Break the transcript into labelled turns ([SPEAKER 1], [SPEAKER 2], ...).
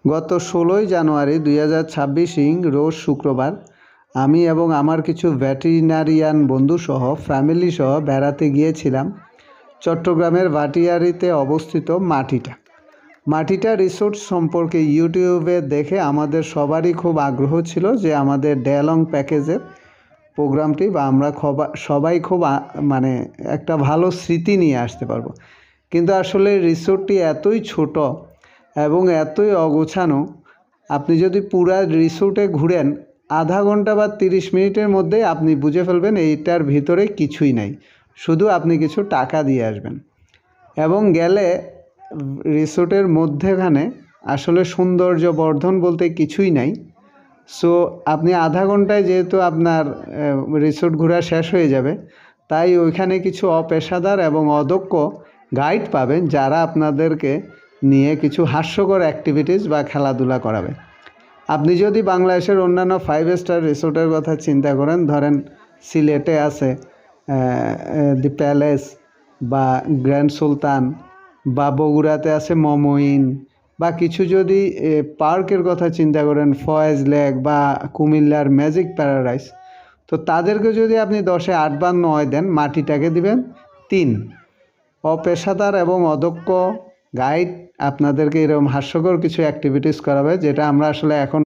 [SPEAKER 1] গত ১৬ই জানুয়ারি ২০২৬ রোজ শুক্রবার আমি এবং আমার কিছু ভেটেরিনারিয়ান বন্ধুসহ ফ্যামিলিসহ বেড়াতে গিয়েছিলাম চট্টগ্রামের ভাটিয়ারীতে অবস্থিত মাটিটা রিসোর্ট সম্পর্কে ইউটিউবে দেখে আমাদের সবারই খুব আগ্রহ ছিল যে আমাদের ডে লং প্যাকেজের প্রোগ্রামটি বা আমরা সবাই খুব মানে একটা ভালো স্মৃতি নিয়ে আসতে পারবো। কিন্তু আসলে রিসোর্টটি এতই ছোট এবং এতই অগোছানো, আপনি যদি পুরা রিসোর্টে ঘুরেন আধা ঘন্টা বা 30 মিনিটের মধ্যেই আপনি বুঝে ফেলবেন এইটার ভিতরে কিছুই নাই, শুধু আপনি কিছু টাকা দিয়ে আসবেন। এবং গেলে রিসোর্টের মধ্যেখানে আসলে সৌন্দর্য বর্ধন বলতে কিছুই নাই। সো আপনি আধা ঘন্টায় যেহেতু আপনার রিসোর্ট ঘোরা শেষ হয়ে যাবে, তাই ওইখানে কিছু অপেশাদার এবং অদক্ষ গাইড পাবেন যারা আপনাদেরকে নিয়ে কিছু হাস্যকর অ্যাক্টিভিটিস বা খেলাধুলা করাবে। আপনি যদি বাংলাদেশের অন্যান্য 5 স্টার রিসোর্টের কথা চিন্তা করেন, ধরেন সিলেটে আছে দি প্যালেস বা গ্র্যান্ড সুলতান, বা বগুড়াতে আছে মমইন, বা কিছু যদি পার্কের কথা চিন্তা করেন ফয়েজ লেক বা কুমিল্লার ম্যাজিক প্যারাডাইস, তো তাদেরকে যদি আপনি 10-এ 8 বা 9 দেন, মাটিটাকে দিবেন 3। অপেশাদার এবং অদক্ষ গাইড আপনাদেরকে এরকম হাস্যকর কিছু অ্যাক্টিভিটিস করাবে, যেটা আমরা আসলে এখন